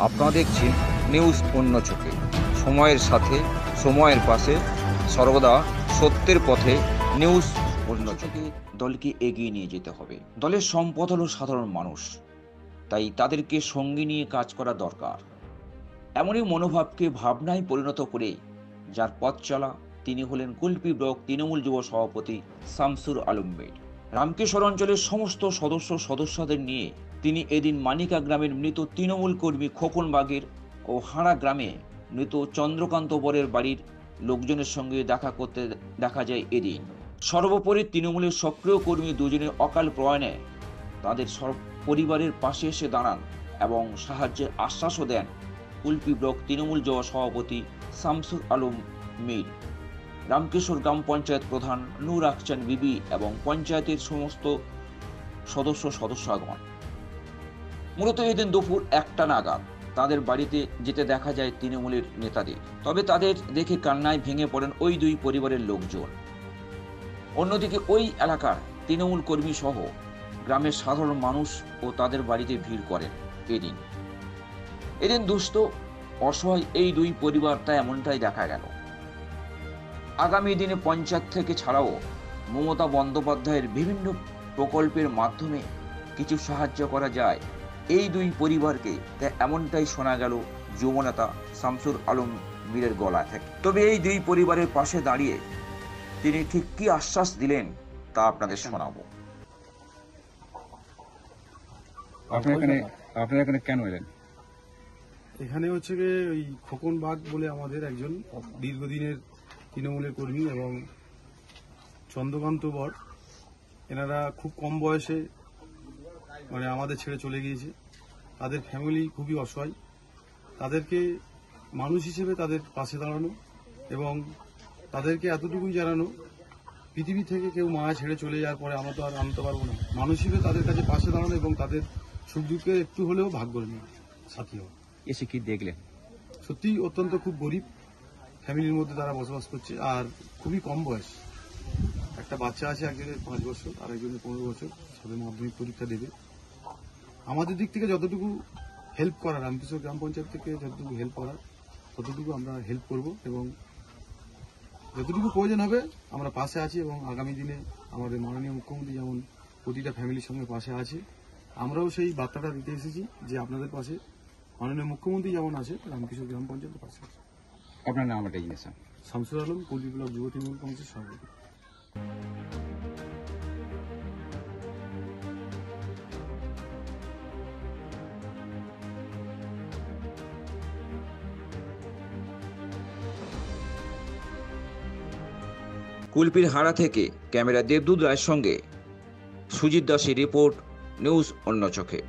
আপনারা দেখছেন নিউজ অন্য চোখে, সময়ের সাথে সময়ের পাশে, সর্বদা সত্যের পথে। নিউজ অন্য চোখে। দলকে এগিয়ে নিয়ে যেতে হবে। দলের সম্পদ হলো সাধারণ মানুষ, তাই তাদেরকে সঙ্গে নিয়ে কাজ করা দরকার। এমনই মনোভাবকে ভাবনায় পরিণত করে যার পথ চলা, তিনি হলেন কুলপি ব্লক তৃণমূল যুব সভাপতি শামসুর আলম মীর। রামকেশ্বর অঞ্চলের সমস্ত সদস্যদের নিয়ে তিনি এদিন মানিকা গ্রামের মৃত তৃণমূল কর্মী খোকন বাগের ও হাড়া গ্রামে মৃত চন্দ্রকান্ত বরের বাড়ির লোকজনের সঙ্গে দেখা করতে দেখা যায় এদিন। সর্বোপরি তৃণমূলের সক্রিয় কর্মী দুজনের অকাল প্রয়াণে তাদের পরিবারের পাশে এসে দাঁড়ান এবং সাহায্যের আশ্বাসও দেন কুলপি ব্লক তৃণমূল যুব সভাপতি শামসুর আলম মীর, রামকেশ্বর গ্রাম পঞ্চায়েত প্রধান নূর আখচান বিবি এবং পঞ্চায়েতের সমস্ত সদস্যগণ। মূলত এদিন দুপুর 1টা নাগাদ তাদের বাড়িতে যেতে দেখা যায় তৃণমূলের নেতাদের। তবে তাদের দেখে কান্নায় ভেঙে পড়েন ওই দুই পরিবারের লোকজন। অন্যদিকে ওই এলাকার তৃণমূল কর্মী সহ গ্রামের সাধারণ মানুষ ও তাদের বাড়িতে ভিড় করেন এদিন দুস্থ অসহায় এই দুই পরিবারটা এমনটাই দেখা গেল। আগামী দিনে পঞ্চায়েত থেকে ছাড়াও মমতা বন্দ্যোপাধ্যায়ের বিভিন্ন প্রকল্পের মাধ্যমে কিছু সাহায্য করা যায় এই দুই পরিবারকে, তা এমনটাই শোনা গেল যুবনেতা শামসুর আলম মীরের গলা থেকে। তবে এই দুই পরিবারের পাশে দাঁড়িয়ে তিনি ঠিক কি আশ্বাস দিলেন তা আপনাদের শোনাবো। আপনারা এখানে কেন এলেন? এখানে হচ্ছে গিয়ে ওই খোকন বাগ বলে আমাদের একজন দীর্ঘদিনের তৃণমূলের কর্মী এবং চন্দ্রকান্ত বর, এনারা খুব কম বয়সে আমাদের ছেড়ে চলে গিয়েছে। তাদের ফ্যামিলি খুবই অসহায়। তাদেরকে মানুষ হিসেবে তাদের পাশে দাঁড়ানো এবং তাদেরকে এতটুকুই জানানো, পৃথিবী থেকে কেউ মায়া ছেড়ে চলে যাওয়ার পরে আমরা তো আর আনতে পারবো না। মানুষ হিসেবে তাদের কাছে পাশে দাঁড়ানো এবং তাদের সুখ দুঃখে একটু হলেও ভাগ করে নেওয়া, সাথী হওয়া। এসে কি দেখলেন? সত্যি অত্যন্ত খুব গরিব ফ্যামিলির মধ্যে তারা বসবাস করছে আর খুবই কম বয়স। একটা বাচ্চা আছে, একজনের 5 বছর আর একজনের 15 বছর, সবে মাধ্যমিক পরীক্ষা দেবে। আমাদের দিক থেকে যতটুকু হেল্প করার, রামকেশ্বর গ্রাম পঞ্চায়েত থেকে যতটুকু হেল্প করার ততটুকু আমরা হেল্প করব এবং যতটুকু প্রয়োজন হবে আমরা পাশে আছি। এবং আগামী দিনে আমাদের মাননীয় মুখ্যমন্ত্রী যেমন প্রতিটা ফ্যামিলির সঙ্গে পাশে আছে, আমরাও সেই বার্তাটা দিতে এসেছি যে আপনাদের পাশে মাননীয় মুখ্যমন্ত্রী যেমন আছে, রামকেশ্বর গ্রাম পঞ্চায়েতের পাশে আছে। আপনার নাম একটা জিনিস। শামসুর আলম, কুলপি ব্লক যুব তৃণমূল কংগ্রেসের সভাপতি। কুলপির হাড়া থেকে ক্যামেরা দেবদূত রায়ের সঙ্গে সুজিত দাসের রিপোর্ট, নিউজ অন্য চোখে।